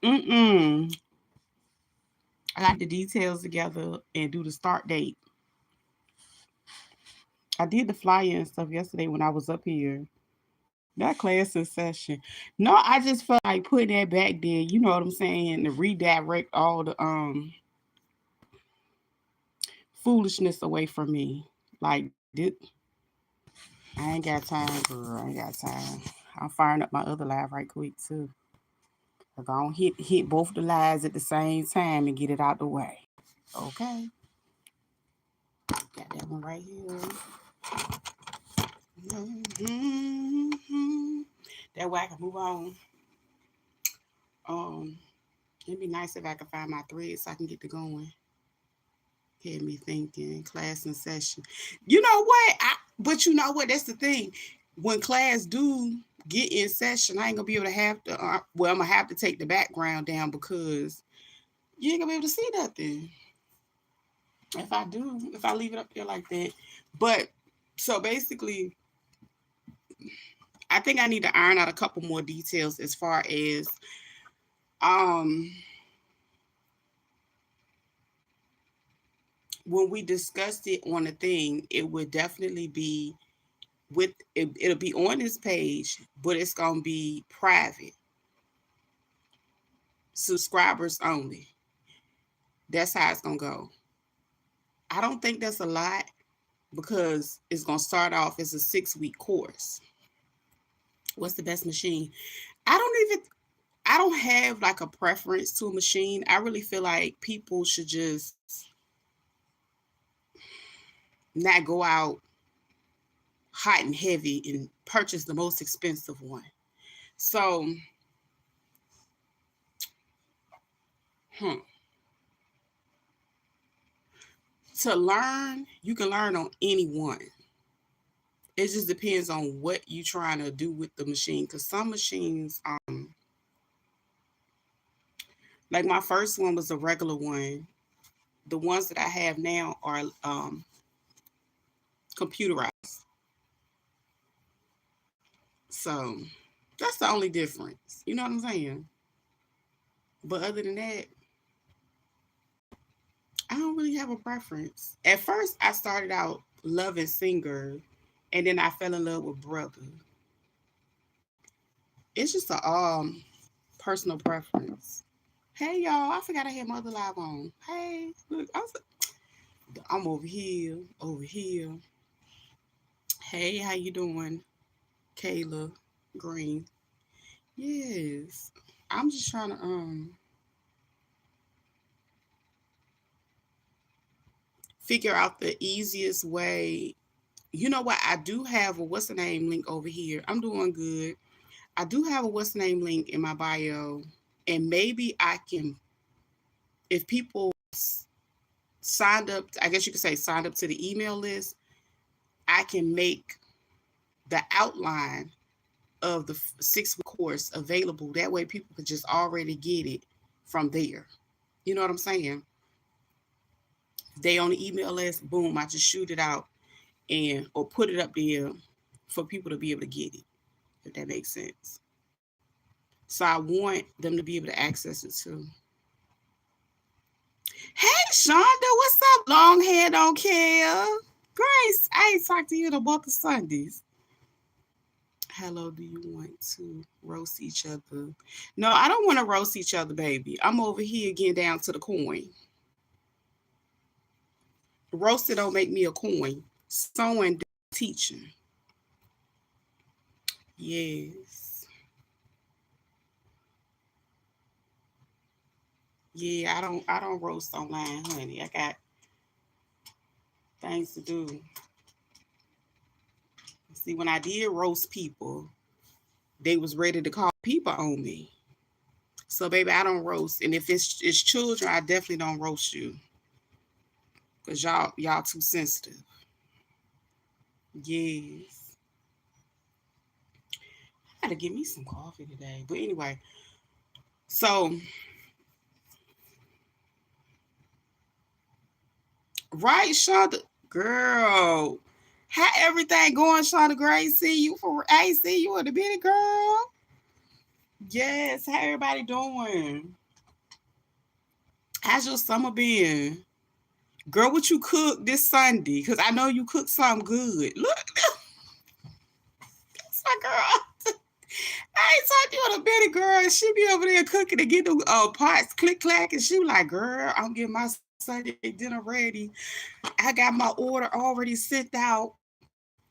I got the details together and do the start date. I did the flyer and stuff yesterday when I was up here. That class in session. No, I just felt like putting that back there. You know what I'm saying? To redirect all the foolishness away from me. Like this, I ain't got time, girl. I ain't got time. I'm firing up my other live right quick too. I'm gonna hit both the lives at the same time and get it out the way. Okay. Got that one right here. Mm-hmm. That way I can move on. Um, it'd be nice if I could find my thread so I can get to going. Had me thinking class in session. You know what? But you know what? That's the thing. When class do get in session, I ain't gonna be able to have to. Well, I'm gonna have to take the background down because you ain't gonna be able to see nothing if I leave it up there like that. But so basically, I think I need to iron out a couple more details as far as um when we discussed it on the thing, it would definitely be with it'll be on this page, but it's gonna be private, subscribers only. That's how it's gonna go. I don't think that's a lot because it's gonna start off as a 6 week course. What's the best machine? I don't even I don't have like a preference to a machine. I really feel like people should just not go out hot and heavy and purchase the most expensive one. So, hmm, to learn, you can learn on any one. It just depends on what you're trying to do with the machine. Because some machines, like my first one was a regular one. The ones that I have now are computerized. So that's the only difference. You know what I'm saying? But other than that, I don't really have a preference. At first, I started out loving Singer, and then I fell in love with Brother. It's just a personal preference. Hey y'all, I forgot I had Mother Live on. Hey, look, I'm over here, over here. Hey, how you doing, Kayla Green? Yes, I'm just trying to figure out the easiest way. You know what? I do have a what's the name link over here. I'm doing good. I do have a what's the name link in my bio, and maybe I can, if people signed up, I guess you could say signed up to the email list, I can make the outline of the 6 week course available. That way people could just already get it from there. You know what I'm saying? They on the email list, boom, I just shoot it out and or put it up there for people to be able to get it, if that makes sense. So I want them to be able to access it too. Hey Shonda, what's up? Long hair don't care. Grace, I ain't talked to you in about the Sundays. Hello, do you want to roast each other? No, I don't want to roast each other, baby. I'm over here getting down to the coin. Roasted don't make me a coin. Sewing, teaching. Yes. Yeah, I don't roast online, honey. I got things to do. See, when I did roast people, they was ready to call people on me. So baby, I don't roast. And if it's children, I definitely don't roast you. Cause y'all too sensitive. Yes. I gotta get me some coffee today. But anyway, so right, Shonda, girl, how everything going, Shonda Gray? See you for I ain't see you in a minute, girl. Yes, how everybody doing? How's your summer been? Girl, what you cook this Sunday? Because I know you cook something good. Look, that's my girl. I ain't talked to you in a minute, girl. She be over there cooking and get the pots click clack, and she was like, "Girl, I'm getting my Sunday dinner ready. I got my order already sent out.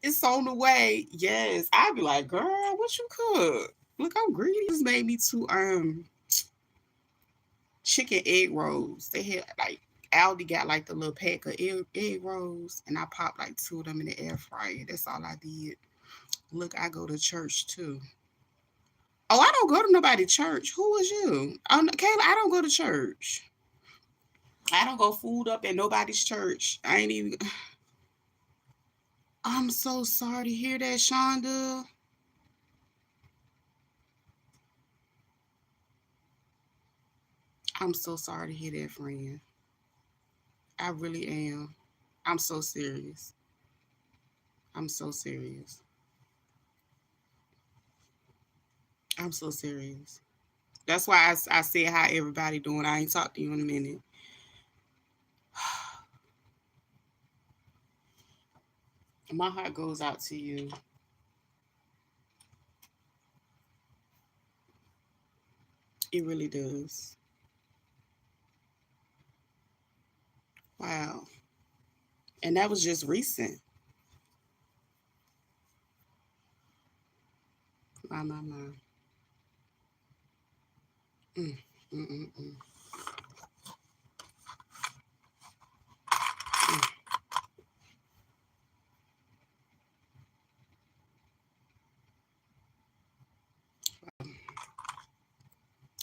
It's on the way." Yes, I'd be like, "Girl, what you cook? Look, I'm greedy." Just made me two chicken egg rolls. They had like Aldi got like the little pack of egg rolls, and I popped like two of them in the air fryer. That's all I did. Look, I go to church too. Oh, I don't go to nobody church. Who was you? Oh, Kayla, I don't go to church. I don't go food up at nobody's church. I ain't even. I'm so sorry to hear that, Shonda. I'm so sorry to hear that, friend. I really am. I'm so serious. I'm so serious. I'm so serious. That's why I said how everybody doing. I ain't talked to you in a minute. My heart goes out to you. It really does. Wow. And that was just recent. My. Mm, mm, mm, mm, mm.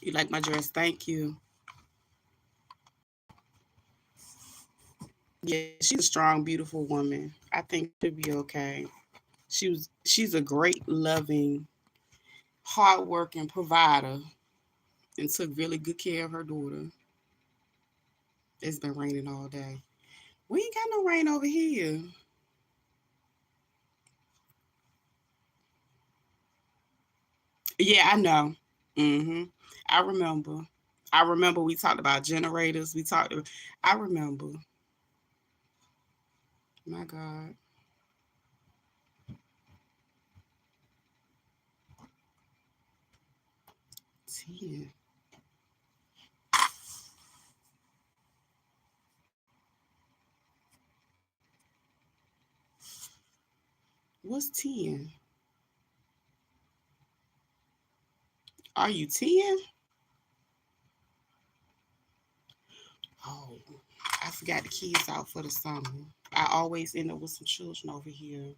You like my dress? Thank you. Yeah, she's a strong, beautiful woman. I think she'll be okay. She's a great, loving, hardworking provider and took really good care of her daughter. It's been raining all day. We ain't got no rain over here. Yeah, I know. Mhm. I remember. I remember we talked about generators. I remember. My God. 10. What's 10? Are you 10? Oh, I forgot the kids out for the summer. I always end up with some children over here.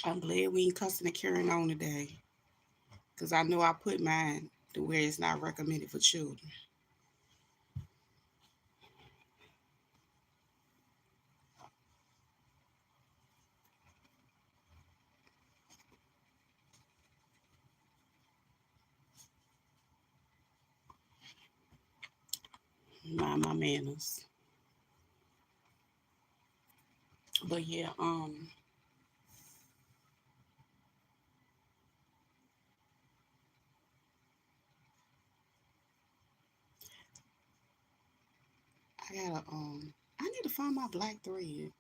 I'm glad we ain't cussing and carrying on today. Because I know I put mine to where it's not recommended for children. Mind my manners. But yeah, I gotta I need to find my black thread.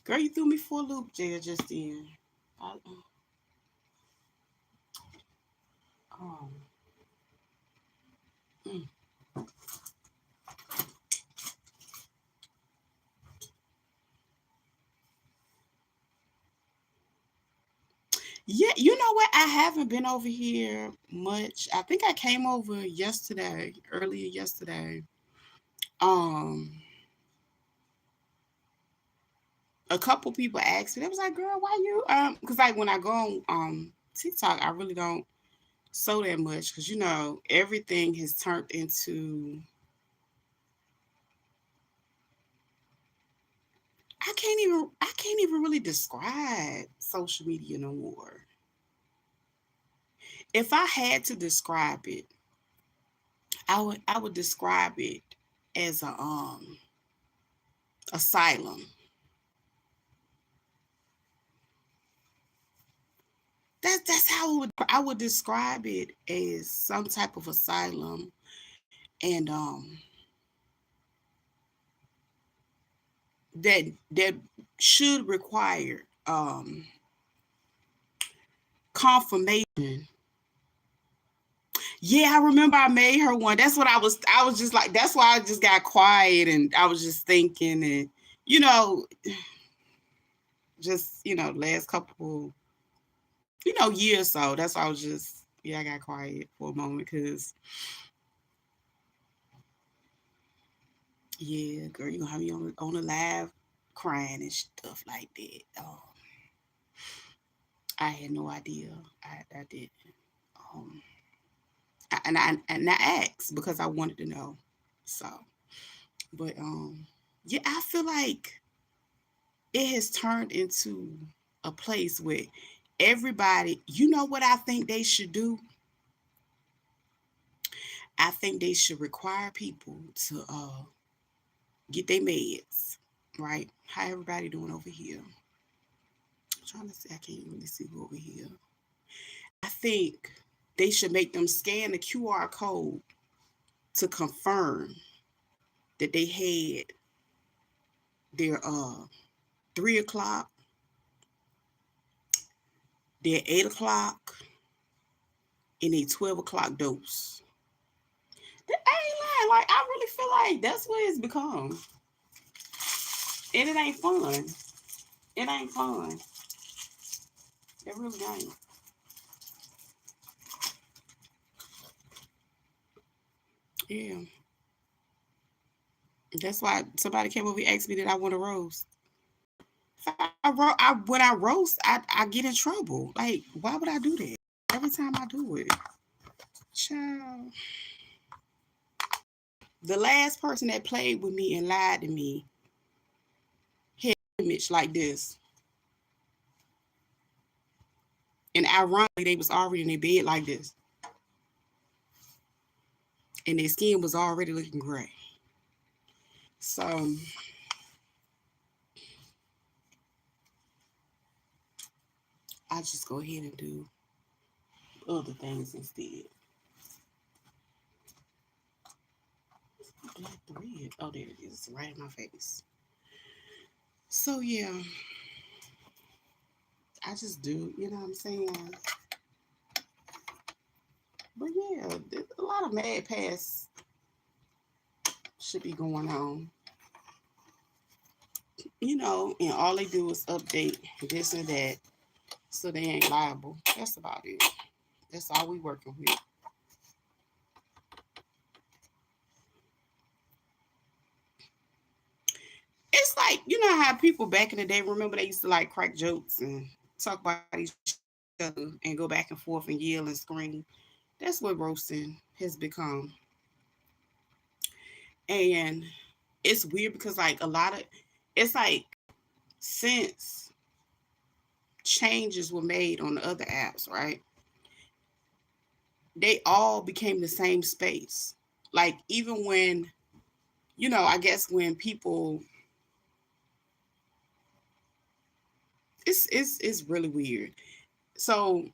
Girl, you threw me for a loop there just then. I, um, mm. Yeah, you know what? I haven't been over here much. I think I came over yesterday, earlier yesterday. Um, a couple people asked me. They was like, "Girl, why you?" Because like when I go on TikTok, I really don't sew that much because everything has turned into. I can't even really describe social media no more. If I had to describe it, I would describe it as a asylum. That's how I would describe it, as some type of asylum. And that should require confirmation. Yeah, I remember I made her one. That's what I was just like, that's why I just got quiet, and I was just thinking, and you know, just last couple year or so. That's why I was just, yeah, I got quiet for a moment, because yeah, girl, you gonna have me on the live crying and stuff like that. I had no idea. I didn't. Um, and I asked because I wanted to know. So, but yeah, I feel like it has turned into a place where everybody, you know what I think they should do? I think they should require people to get their meds, right? How everybody doing over here? I'm trying to see, I can't really see who over here. I think they should make them scan the QR code to confirm that they had their 3 o'clock, their 8 o'clock, and a 12 o'clock dose. I ain't lying. Like, I really feel like that's what it's become. And it ain't fun. It ain't fun. It really ain't. Yeah. That's why somebody came over and asked me, did I want to roast? When I roast, I get in trouble. Like, why would I do that? Every time I do it. Child. The last person that played with me and lied to me had an image like this. And ironically, they was already in their bed like this. And their skin was already looking gray. So I just go ahead and do other things instead. Black thread. Oh, there it is, right in my face. So yeah, I just do. You know what I'm saying? But yeah, a lot of mad pass should be going on. And all they do is update this and that, so they ain't liable. That's about it. That's all we working with. It's like, how people back in the day, remember they used to like crack jokes and talk about each other and go back and forth and yell and scream. That's what roasting has become. And it's weird because like it's like, since changes were made on the other apps, right? They all became the same space. Like, even when, I guess when people, it's really weird. So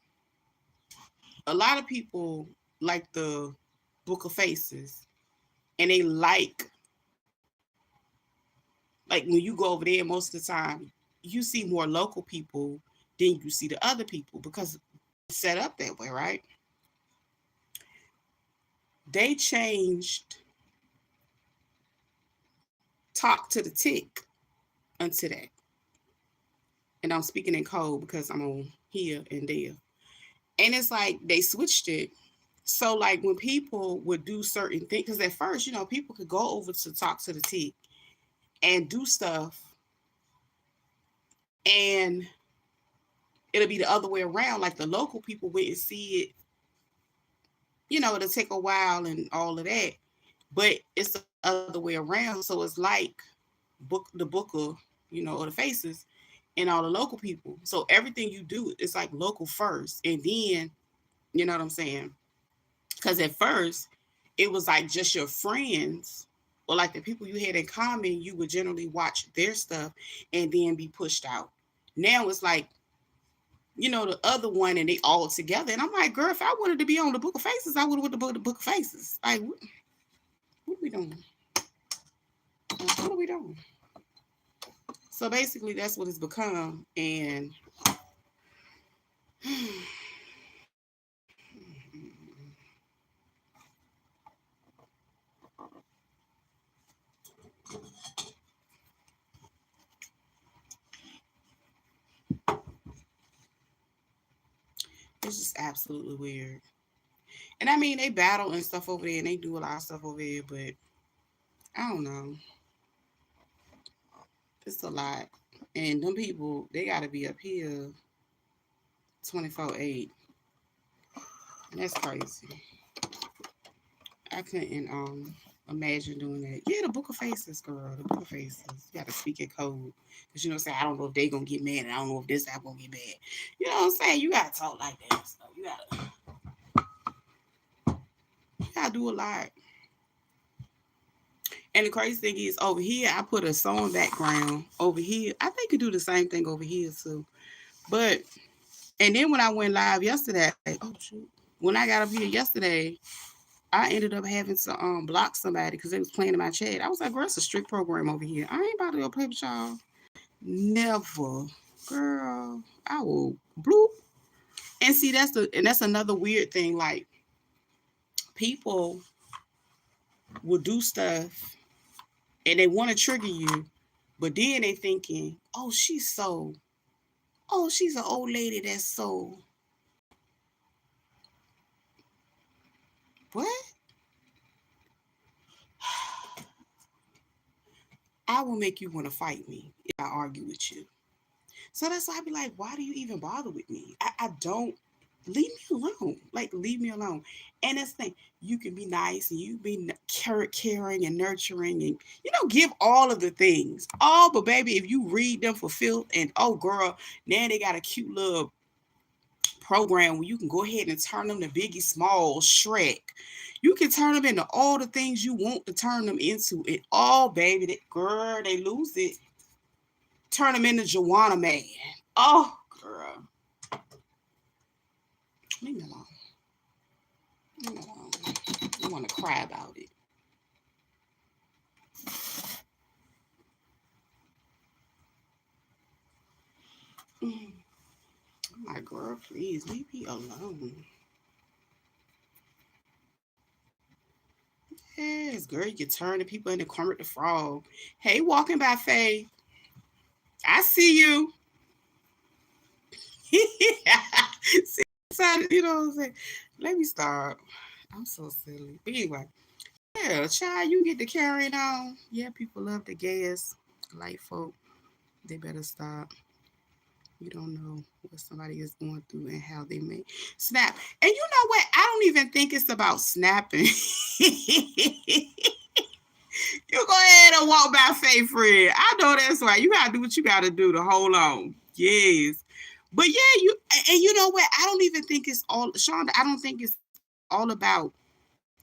a lot of people like the Book of Faces, and they like when you go over there, most of the time you see more local people than you see the other people, because it's set up that way, right? They changed talk to the tick unto that. And I'm speaking in code because I'm on here and there. And it's like they switched it. So like when people would do certain things, because at first, people could go over to talk to the tick and do stuff, and it'll be the other way around. Like the local people went and see it, it'll take a while and all of that. But it's the other way around. So it's like the booker, or the faces, and all the local people. So everything you do is like local first, and then, you know what I'm saying? Because at first it was like just your friends, or like the people you had in common, you would generally watch their stuff and then be pushed out. Now it's like the other one, and they all together. And I'm like, girl, if I wanted to be on the Book of Faces, I would have went to the Book of Faces. Like, what are we doing? What are we doing? So basically, that's what it's become. And it's just absolutely weird. And I mean, they battle and stuff over there, and they do a lot of stuff over there, but I don't know. It's a lot. And them people, they got to be up here 24/8. And that's crazy. I couldn't imagine doing that. Yeah, the Book of Faces, girl. The Book of Faces. You got to speak in code. Because, say, I don't know if they going to get mad. And I don't know if this app going to get mad. You know what I'm saying? You got to talk like that. So you got to do a lot. And the crazy thing is, over here, I put a song background over here. I think you do the same thing over here, too. But, and then when I went live yesterday, oh, shoot. When I got up here yesterday, I ended up having to block somebody because they was playing in my chat. I was like, girl, it's a strict program over here. I ain't about to go play with y'all. Never. Girl, I will bloop. And see, that's another weird thing. Like, people will do stuff and they want to trigger you, but then they thinking, oh, she's an old lady that's so, what? I will make you want to fight me if I argue with you. So that's why I be like, why do you even bother with me? I don't, leave me alone. Like, leave me alone. And that's the thing, you can be nice and you be caring and nurturing and, give all of the things. Oh, but baby, if you read them for filth and, oh, girl, now they got a cute little program where you can go ahead and turn them to Biggie Small, Shrek. You can turn them into all the things you want to turn them into. It all, baby, girl, they lose it. Turn them into Joanna Man. Oh, girl. Leave me alone. Leave me alone. I want to cry about it. My girl, please leave me alone. Yes, girl, you can turn the people into Kermit the Frog. Hey, walking by Faye. I see you. See, you know what I'm saying? Let me stop. I'm so silly. But anyway, yeah, child, you get the carrying on. Yeah, people love the gas. Light folk, they better stop. You don't know what somebody is going through and how they may snap. And you know what? I don't even think it's about snapping. You go ahead and walk by faith, Fred. I know that's right. You gotta do what you gotta do to hold on. Yes. But yeah, you know what? I don't even think it's all, Shonda, I don't think it's all about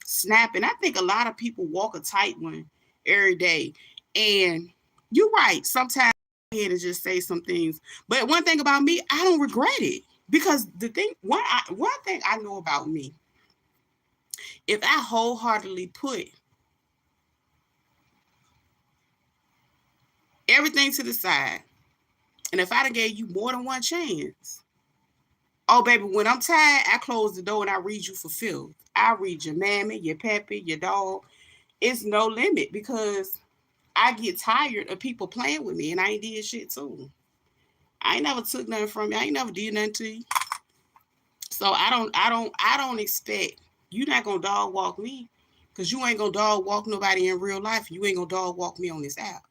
snapping. I think a lot of people walk a tight one every day. And you're right. Sometimes I head and just say some things. But one thing about me, I don't regret it. Because one thing I know about me, if I wholeheartedly put everything to the side, and if I done gave you more than one chance, oh baby, when I'm tired, I close the door and I read you for filth. I read your mammy, your pappy, your dog. It's no limit because I get tired of people playing with me and I ain't did shit too. I ain't never took nothing from you. I ain't never did nothing to you. So I don't expect you not gonna dog walk me because you ain't gonna dog walk nobody in real life. You ain't gonna dog walk me on this app.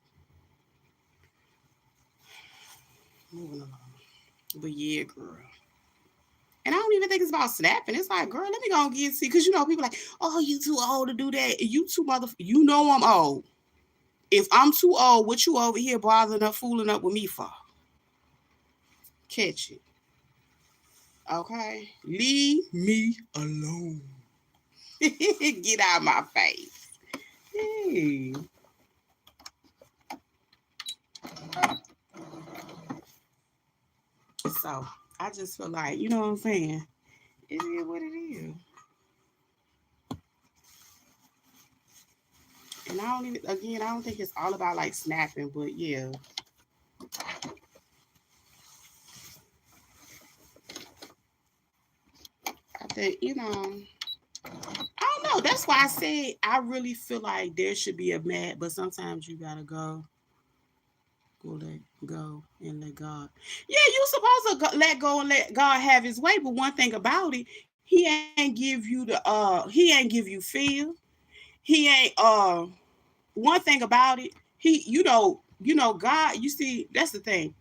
Moving along. But yeah, girl. And I don't even think it's about snapping. It's like, girl, let me go and get see. Because people like, oh, you too old to do that. You too you know I'm old. If I'm too old, what you over here bothering up, fooling up with me for? Catch it. Okay? Leave me alone. Get out of my face. Hey. So, I just feel like, you know what I'm saying? It is what it is. And I don't even, again, I don't think it's all about like snapping, but yeah. I think, I don't know. That's why I said I really feel like there should be a mat, but sometimes you gotta let go and let God. Yeah, you supposed to let go and let God have His way. But one thing about it, He ain't give you He ain't give you fear. He ain't one thing about it. He, God. You see, that's the thing.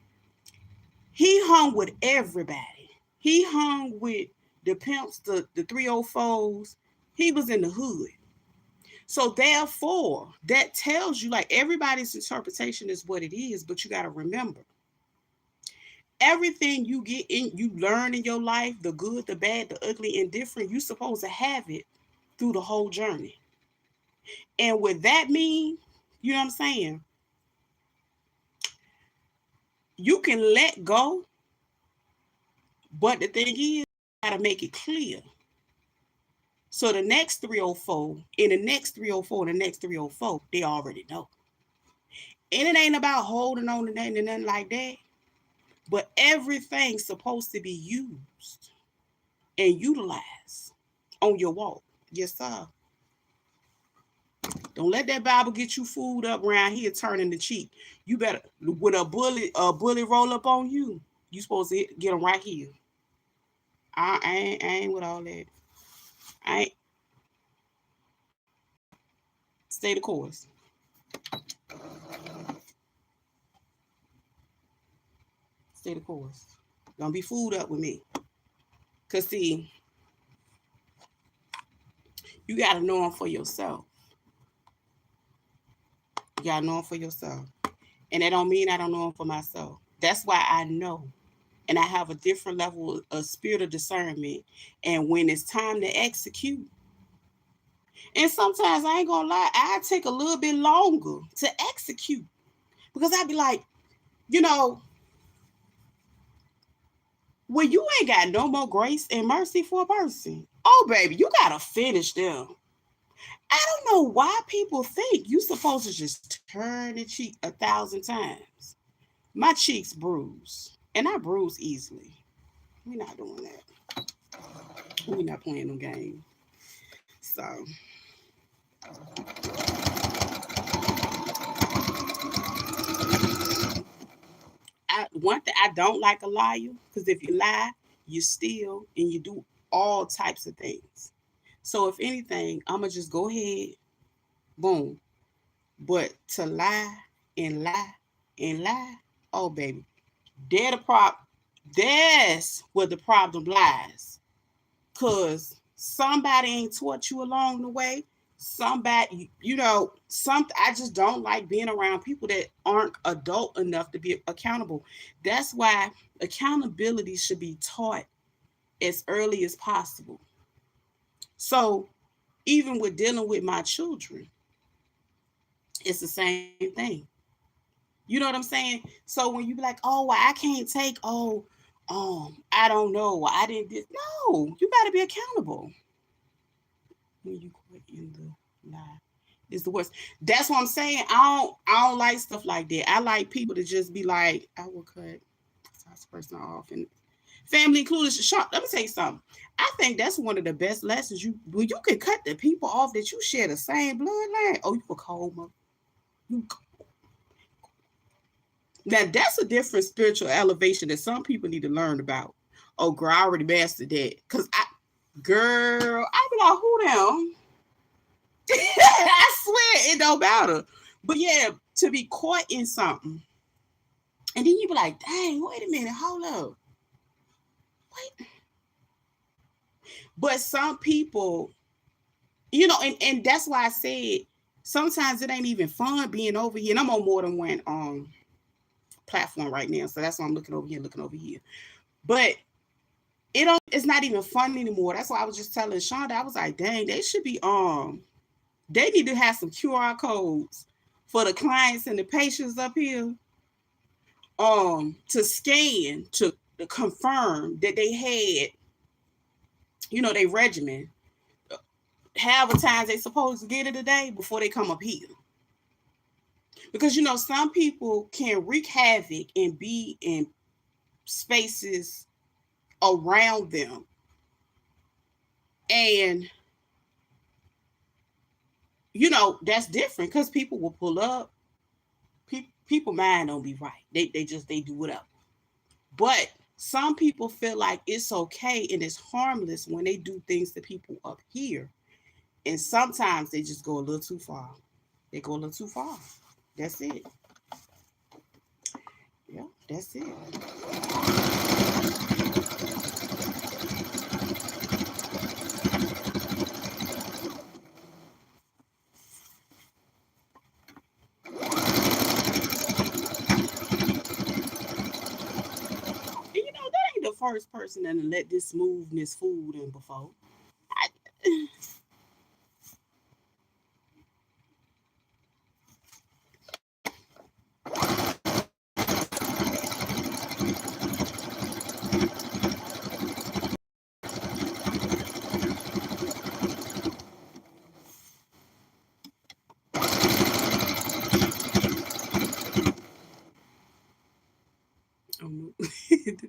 He hung with everybody. He hung with the pimps, the 304s. He was in the hood. So therefore, that tells you like everybody's interpretation is what it is, but you got to remember everything you learn in your life, the good, the bad, the ugly, indifferent, you supposed to have it through the whole journey. And with that mean, you know what I'm saying? You can let go, but the thing is, you gotta make it clear. So the next 304, and the next 304, and the next 304, they already know. And it ain't about holding on to nothing and nothing like that. But everything's supposed to be used and utilized on your walk. Yes, sir. Don't let that Bible get you fooled up around here turning the cheek. You better, when a bullet roll up on you, you supposed to get them right here. I ain't with all that. I ain't, stay the course. Stay the course. Don't be fooled up with me. Cause see, you gotta know them for yourself. You gotta know them for yourself. And that don't mean I don't know them for myself. That's why I know. And I have a different level of spirit of discernment. And when it's time to execute, and sometimes I ain't gonna lie, I take a little bit longer to execute. Because I'd be like, you know, when you ain't got no more grace and mercy for a person, oh baby, you gotta finish them. I don't know why people think you supposed to just turn the cheek 1,000 times. My cheeks bruise, and I bruise easily. We're not doing that. We're not playing no game. So one thing I don't like a liar, because if you lie, you steal and you do all types of things. So if anything, I'ma just go ahead, boom. But to lie and lie and lie, oh baby, they're the prop. That's where the problem lies. Cause somebody ain't taught you along the way. Somebody, I just don't like being around people that aren't adult enough to be accountable. That's why accountability should be taught as early as possible. So even with dealing with my children, it's the same thing. You know what I'm saying? So when you be like, oh, well, I can't take, I don't know, I didn't this. No, you got to be accountable. When you quit in the lie is the worst. That's what I'm saying. I don't like stuff like that. I like people to just be like, I will cut this person off and family included. Let me tell you something. I think that's one of the best lessons when you can cut the people off that you share the same bloodline. Oh, you a cold mother. You Now that's a different spiritual elevation that some people need to learn about. Oh, girl, I already mastered that. Girl, I be like, who them? I swear it don't matter. But yeah, to be caught in something, and then you be like, dang, wait a minute, hold up, wait. But some people, and that's why I said sometimes it ain't even fun being over here. And I'm on more than one platform right now, so that's why I'm looking over here, But it's not even fun anymore. That's why I was just telling Shonda, I was like, dang, they need to have some QR codes for the clients and the patients up here to scan to confirm that they had, their regimen, however times they supposed to get it a day before they come up here. Because some people can wreak havoc and be in spaces around them, and that's different because people will pull up. People mind don't be right. They do whatever. But some people feel like it's okay and it's harmless when they do things to people up here, and sometimes they just go a little too far. They go a little too far. That's it. Yeah, that's it. And that ain't the first person that let this smoothness food in before. I,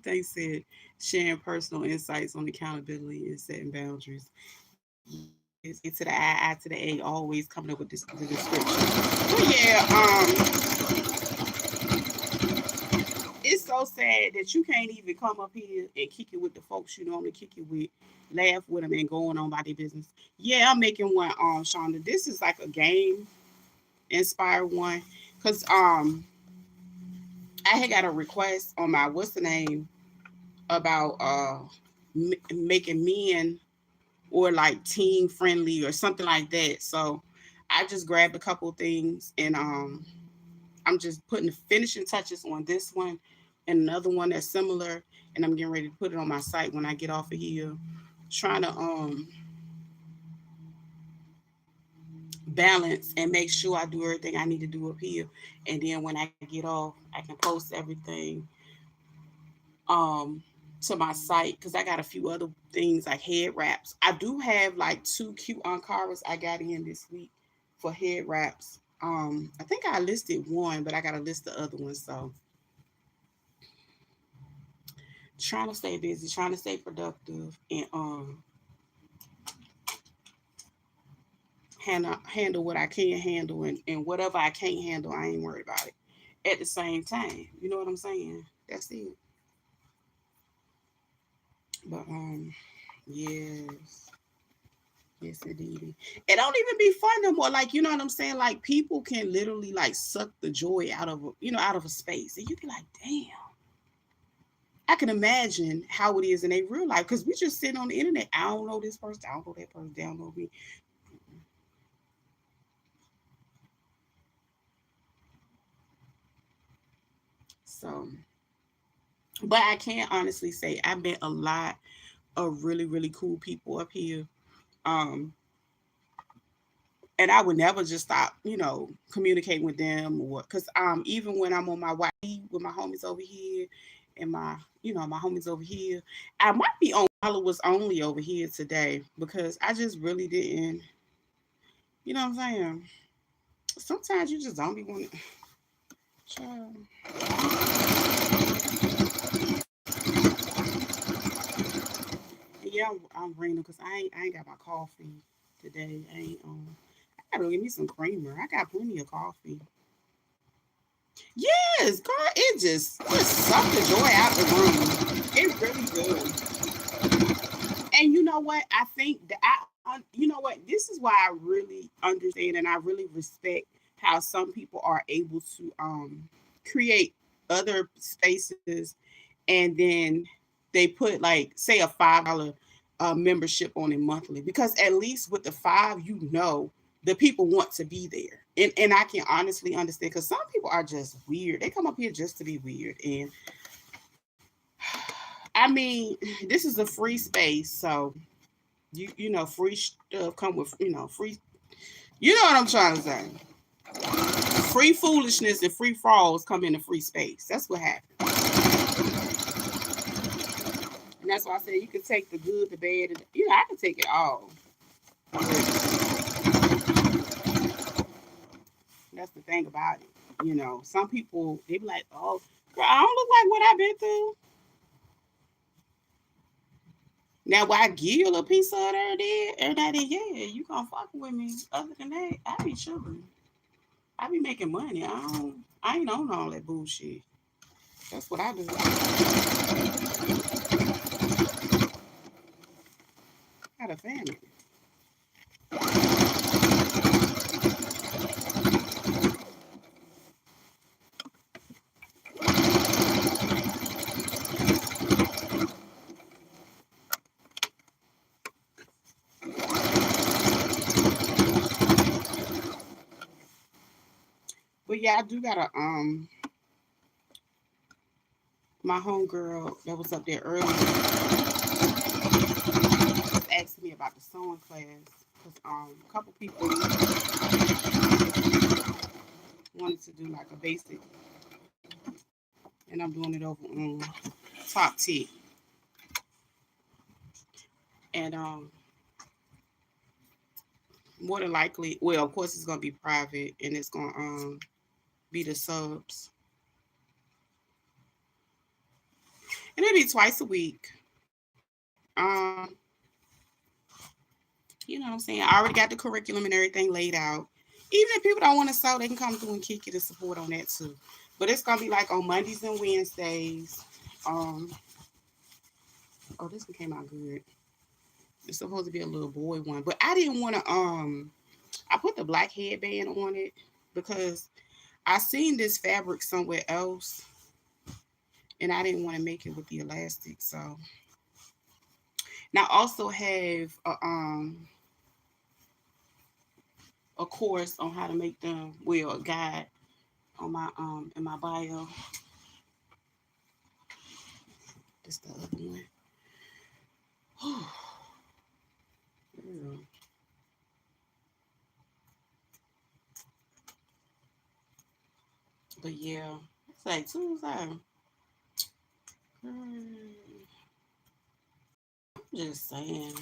they said sharing personal insights on accountability and setting boundaries. Yes, get to the I to the A, always coming up with the description. But yeah, it's so sad that you can't even come up here and kick it with the folks you normally kick it with, laugh with them, and going on by their business. Yeah, I'm making one, Shonda. This is like a game inspired one, cause I had got a request on my what's the name about making men or like teen friendly or something like that. So I just grabbed a couple of things, and I'm just putting the finishing touches on this one and another one that's similar, and I'm getting ready to put it on my site when I get off of here. Trying to balance and make sure I do everything I need to do up here, and then when I get off, I can post everything um to my site because I got a few other things like head wraps. I do have like two cute Ankaras I got in this week for head wraps. I think I listed one, but I got to list the other one. So trying to stay busy, trying to stay productive, and handle what I can handle, and whatever I can't handle, I ain't worried about it. At the same time, you know what I'm saying? That's it. But yes, yes, indeed. It don't even be fun no more. Like, you know what I'm saying? Like, people can literally like suck the joy out of out of a space, and you be like, damn. I can imagine how it is in a real life because we just sitting on the internet. I don't know this person. I don't know that person. They don't know me. So, but I can honestly say I met a lot of really, really cool people up here. Um, and I would never just stop, communicating with them, or because even when I'm on my YP with my homies over here and my homies over here, I might be on followers only over here today because I just really didn't, you know what I'm saying? Sometimes you just don't be wanting. Yeah, I'm random because I ain't got my coffee today. I gotta give me some creamer. I got plenty of coffee. Yes, girl, it just sucked the joy out the room. It really does. And you know what? I think that you know what? This is why I really understand and I really respect how some people are able to create other spaces, and then they put like say a $5 membership on it monthly, because at least with the five, the people want to be there, and I can honestly understand because some people are just weird. They come up here just to be weird, and I mean, this is a free space, so free stuff come with free. You know what I'm trying to say? Free foolishness and free frauds come in a free space. That's what happens. And that's why I said you can take the good, the bad, and I can take it all. That's the thing about it. Some people they be like, "Oh, girl, I don't look like what I've been through." Now, will I give you a little piece of it every day? Yeah, you gonna fuck with me. Other than that, I be chilling. I be making money. I ain't on all that bullshit. That's what I do. Got a family. But yeah, I do got a my homegirl that was up there earlier was asking me about the sewing class because a couple people wanted to do like a basic, and I'm doing it over on Top T. And more than likely, well, of course, it's gonna be private, and it's gonna be the subs, and it'll be twice a week. You know what I'm saying? I already got the curriculum and everything laid out. Even if people don't want to sew, they can come through and kick it and support on that too. But it's gonna be like on Mondays and Wednesdays. Oh, this one came out good. It's supposed to be a little boy one, but I didn't want to. I put the black headband on it because I seen this fabric somewhere else, and I didn't want to make it with the elastic. So, now I also have a course on how to make them. Well, a guide on my in my bio. This the other one. But yeah, it's like Tuesday. I'm just saying.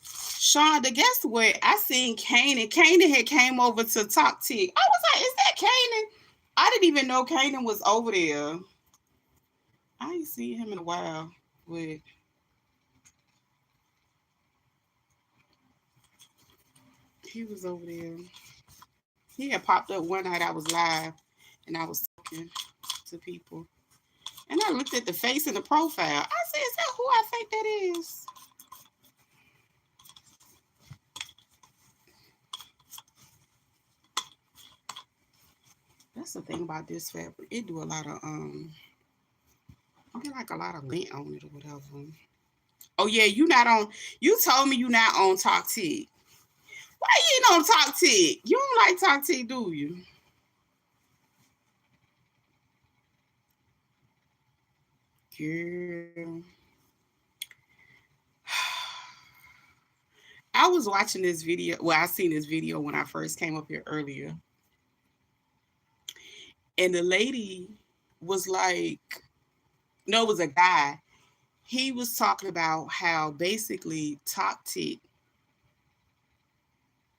Shonda, guess what? I seen Kanan. Kanan had came over to talk to you. I was like, is that Kanan? I didn't even know Kanan was over there. I ain't seen him in a while. But he was over there. He had popped up one night I was live and I was talking to people. And I looked at the face and the profile. I said, is that who I think that is? That's the thing about this fabric. It do a lot of I get like a lot of lint on it or whatever. Oh yeah, you not on. You told me you not on Talk Tig. Why you ain't on Talk Tig? You don't like Talk Tig, do you? Girl. I was watching this video. Well, I seen this video when I first came up here earlier. And the lady was like, no, it was a guy. He was talking about how basically Talk Tig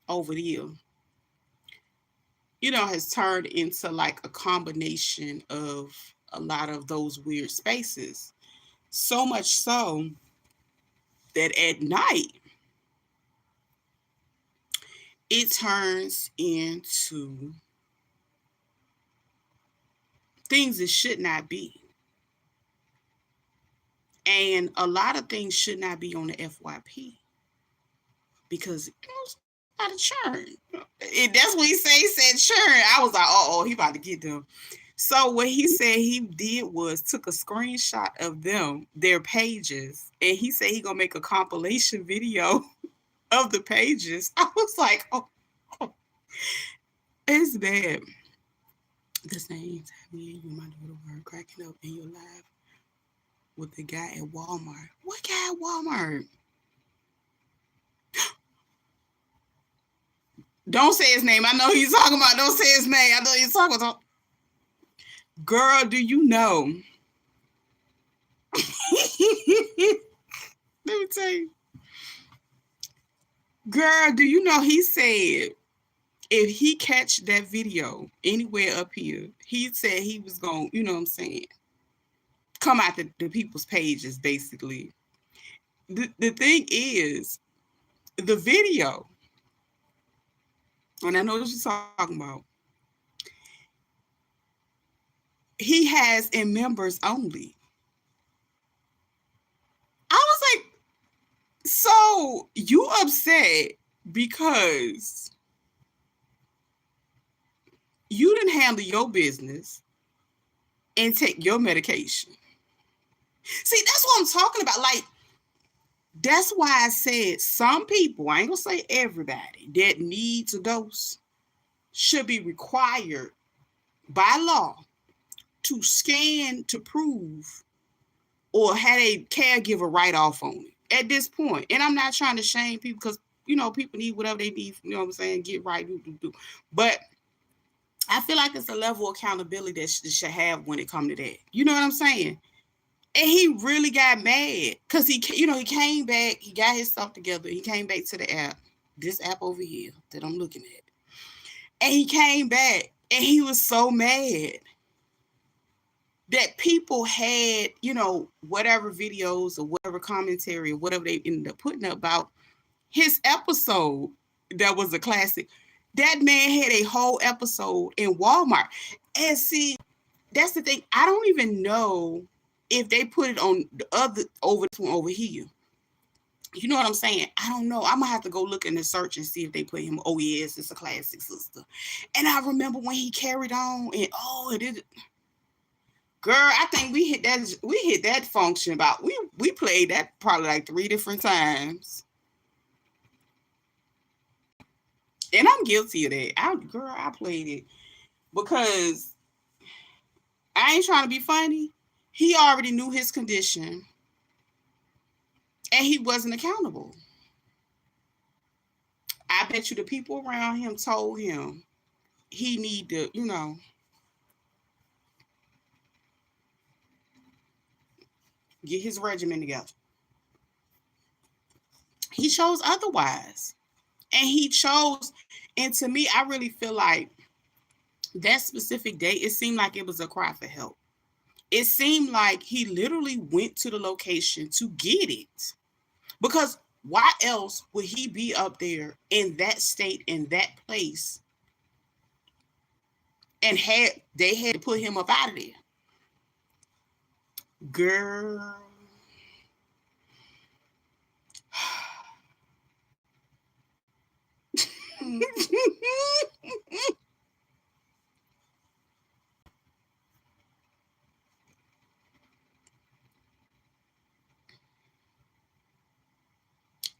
over there, has turned into like a combination of a lot of those weird spaces. So much so that at night, it turns into things it should not be. And a lot of things should not be on the FYP because it goes out of churn. That's what he said. He said churn. I was like, oh, he about to get them. So what he said he did was took a screenshot of their pages, and he said he gonna make a compilation video of the pages. I was like, oh, it's bad. The same time me and you might do the word cracking up in your life with the guy at Walmart. What guy at Walmart? Don't say his name. I know who you're talking about. Don't say his name. I know you're talking about. Girl, do you know? Let me tell you. Girl, do you know he said if he catch that video anywhere up here, he said he was going, you know what I'm saying, come out the people's pages, basically. The thing is, the video, and I know what you're talking about, he has in members only. I was like, so you upset because you didn't handle your business and take your medication. See, that's what I'm talking about. Like, that's why I said some people, I ain't gonna say everybody, that needs a dose should be required by law to scan to prove or had a caregiver write off on it at this point. And I'm not trying to shame people because, you know, people need whatever they need, you know what I'm saying, get right, do. But I feel like it's a level of accountability that should have when it comes to that. You know what I'm saying? And he really got mad because he came back, he got his stuff together, he came back to the app, this app over here that I'm looking at. And he came back and he was so mad that people had, you know, whatever videos or whatever commentary or whatever they ended up putting up about his episode that was a classic. That man had a whole episode in Walmart. And see, that's the thing. I don't even know if they put it on the other over here. You know what I'm saying? I don't know. I'm gonna have to go look in the search and see if they put him. Oh yes, it's a classic, sister. And I remember when he carried on and it is. Girl, I think we hit that function about we played that probably like 3 different times. And I'm guilty of that. I played it because I ain't trying to be funny. He already knew his condition and he wasn't accountable. I bet you the people around him told him he need to, you know, get his regimen together. He chose otherwise. And to me, I really feel like that specific day, it seemed like it was a cry for help. It seemed like he literally went to the location to get it. Because why else would he be up there in that state, in that place, and they had to put him up out of there? Girl.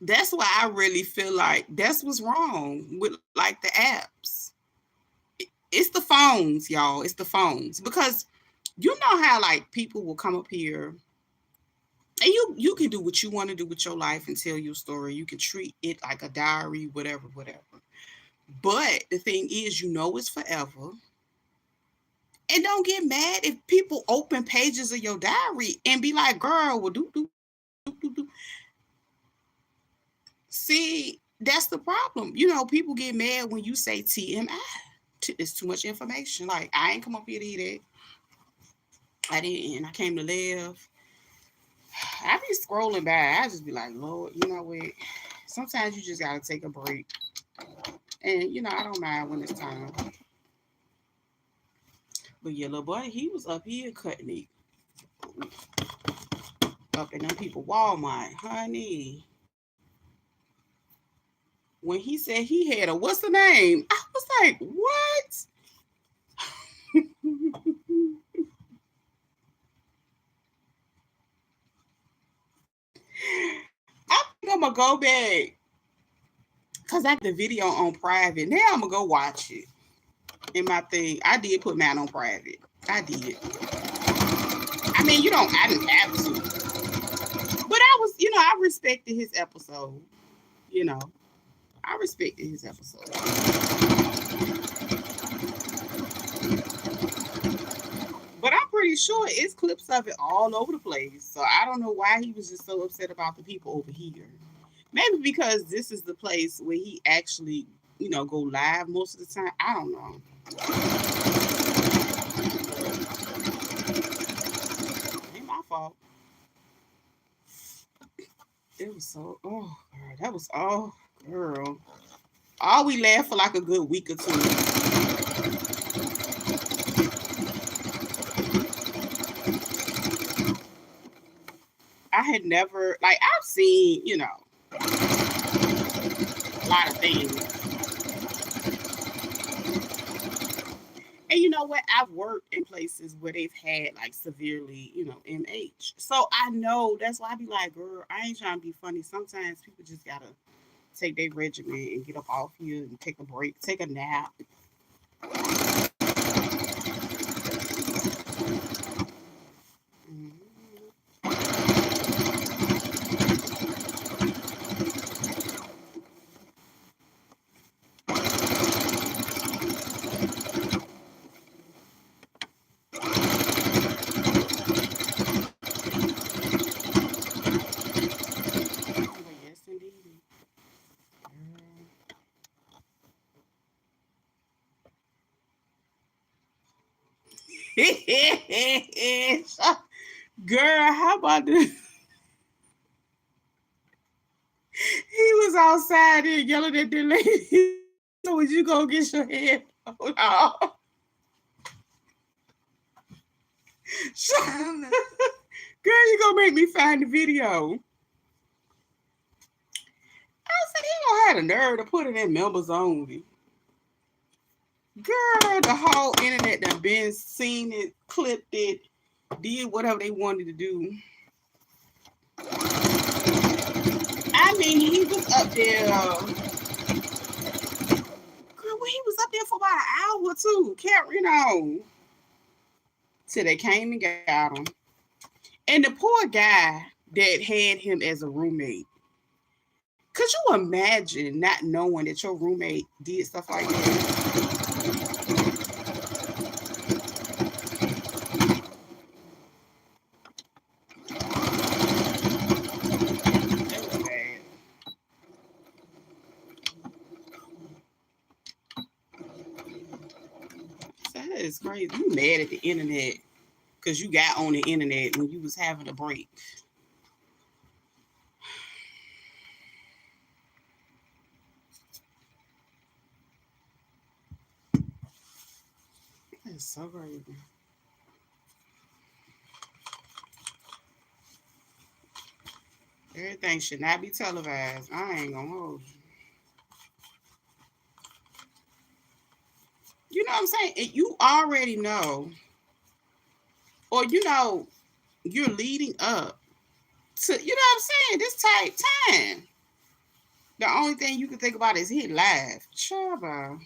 That's why I really feel like that's what's wrong with like the apps. It's the phones, y'all. It's the phones. Because you know how like people will come up here and you can do what you want to do with your life and tell your story. You can treat it like a diary, whatever. But the thing is, you know it's forever. And don't get mad if people open pages of your diary and be like, girl, well, do. See, that's the problem. You know, people get mad when you say TMI. It's too much information. Like, I ain't come up here to eat it. I didn't. I came to live. I be scrolling by. I just be like, Lord, you know what? Sometimes you just got to take a break. And, you know, I don't mind when it's time. But yeah, little boy, he was up here cutting it. Up in them people Walmart, honey. When he said he had what's the name? I was like, what? I think I'm going to go back because I got the video on private. Now I'm going to go watch it in my thing. I did put mine on private. I did. I mean, I didn't have to. But I was, I respected his episode. I respected his episode. But I'm pretty pretty sure it's clips of it all over the place. So I don't know why he was just so upset about the people over here. Maybe because this is the place where he actually, go live most of the time. I don't know. Ain't my fault. It was so, oh, girl, that was, oh, girl. All we laughed for like a good week or two. I had never, like, I've seen, a lot of things. And you know what? I've worked in places where they've had like severely, MH. So I know that's why I be like, girl, I ain't trying to be funny. Sometimes people just gotta take their regimen and get up off here and take a break, take a nap. Mhm. But yes, indeed. Girl, how about this? He was outside there yelling at the lady. So would you go get your head? Hold on. Girl, you gonna make me find the video. I said he don't have the nerve to put it in members only. Girl, the whole internet done been seen it, clipped it, did whatever they wanted to do. I mean, he was up there. Girl, well, he was up there for about an hour or two. Can't, till they came and got him. And the poor guy that had him as a roommate. Could you imagine not knowing that your roommate did stuff like that? That was bad. That is crazy. You mad at the internet because you got on the internet when you was having a break. That's so crazy. Everything should not be televised. I ain't gonna hold you. You know what I'm saying? And you already know, or you're leading up to, what I'm saying? This type time. The only thing you can think about is hit live. Sure, bro.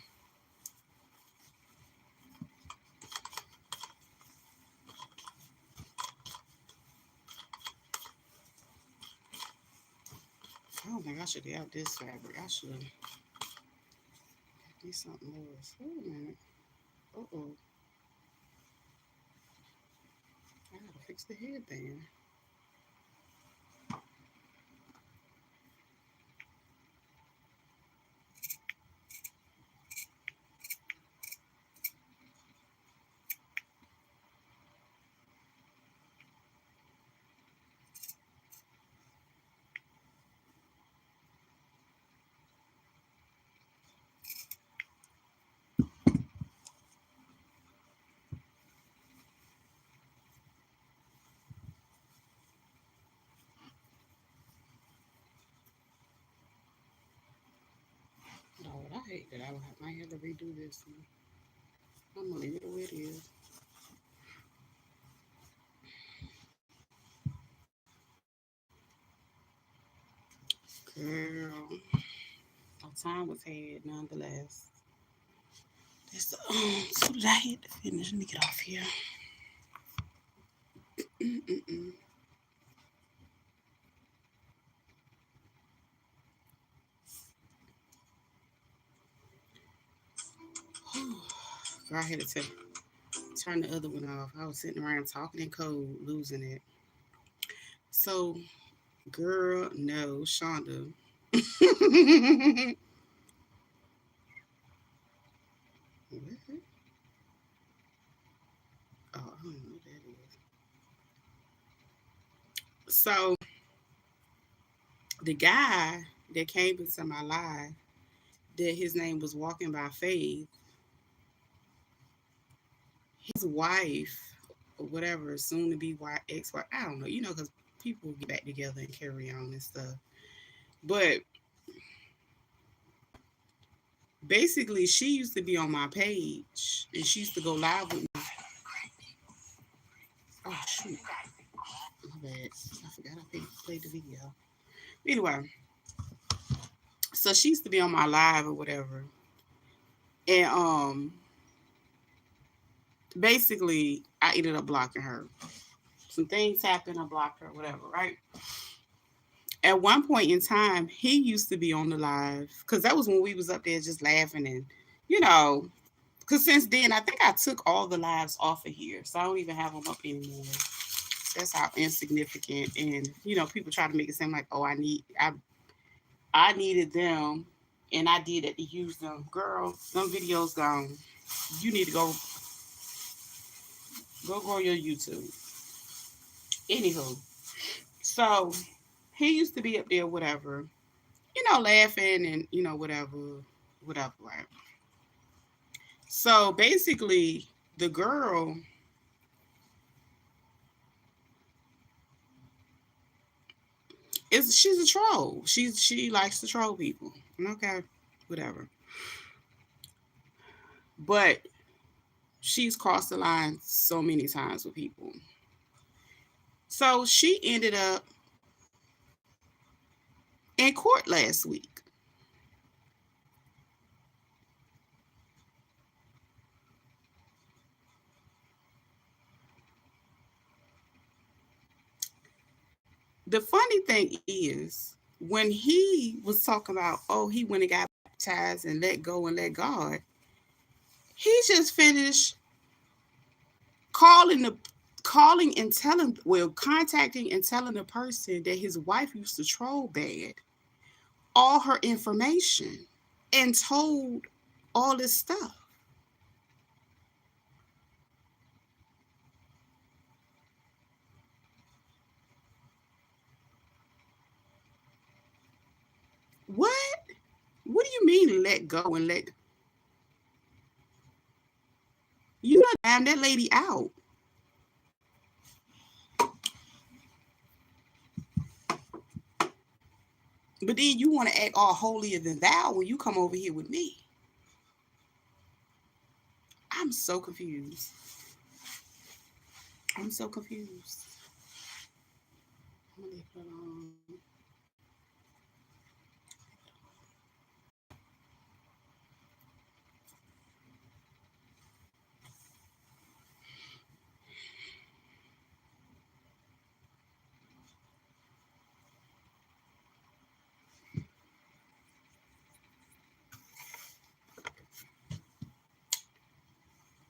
I don't think I should have this fabric. I should do something else. Wait a minute. Uh-oh. I gotta fix the headband. Lord, I hate that might have to redo this one. I'm gonna leave it the way it is. Girl, our time was had nonetheless. That's the so that I had to finish. Let me get off here. Mm-mm-mm. Girl, I had to turn the other one off. I was sitting around talking in code, losing it. So, girl, no, Shonda. What? Oh, I don't know what that is. So, the guy that came into my life, that his name was Walking by Faith, his wife, or whatever, soon to be wife, ex wife, I don't know, because people get back together and carry on and stuff. But basically, she used to be on my page and she used to go live with me. Oh, shoot. My bad. I forgot I played the video. Anyway, so she used to be on my live or whatever. And basically, I ended up blocking her. Some things happened, I blocked her, whatever, right? At one point in time, he used to be on the live because that was when we was up there just laughing and, you know, because since then I think I took all the lives off of here, so I don't even have them up anymore. That's how insignificant, and people try to make it seem like, oh, I needed them, and I did it to use them. Girl, them videos gone. You need to go grow your YouTube. Anywho, so he used to be up there, whatever, laughing and whatever, right? So basically, the girl she's a troll. She likes to troll people. Okay, whatever. But she's crossed the line so many times with people. So she ended up in court last week. The funny thing is, when he was talking about, oh, he went and got baptized and let go and let God, he just finished calling the calling and telling, well, contacting and telling the person that his wife used to troll bad all her information and told all this stuff. What? What do you mean let go and let you not damn that lady out? But then you want to act all holier than thou when you come over here with me. I'm so confused. I'm so confused. I'm gonna leave it alone.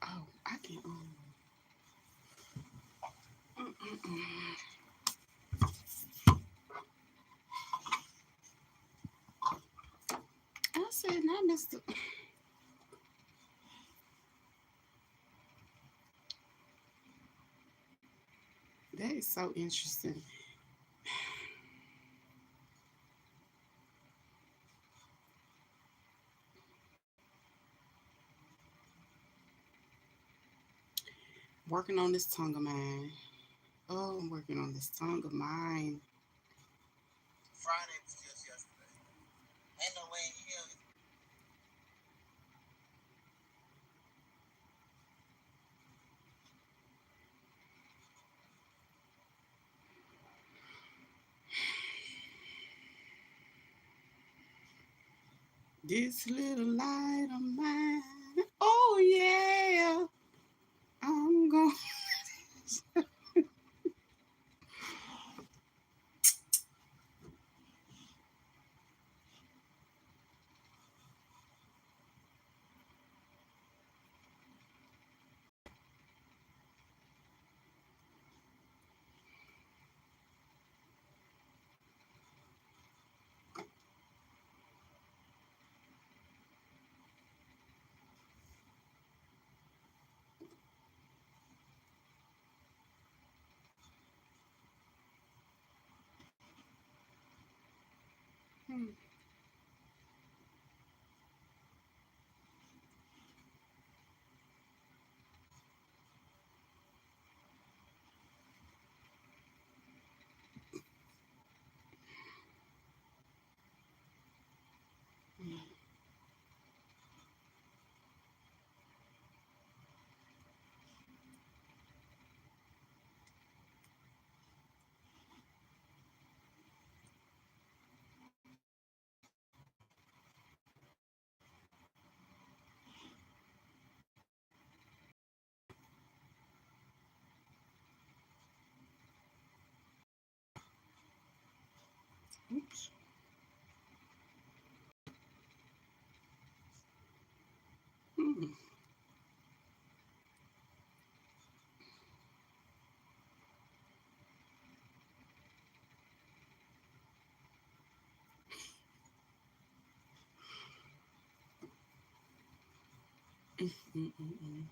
Oh, I can't. I said, not Mr. That is so interesting. Working on this tongue of mine. Oh, I'm working on this tongue of mine. Friday was just yesterday. Ain't no way in hell. This little light of mine. Oh yeah. I'm going. Oops. Mm. Mm-mm-mm.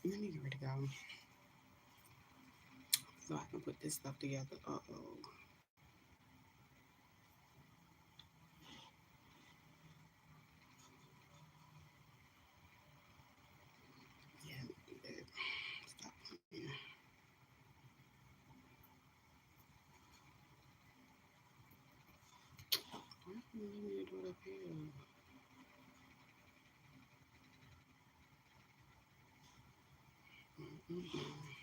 Let me get ready to go so I can put this stuff together. Uh oh. Yeah, let me do that. Stop playing. Why don't you let me do it up here? Mm-mm.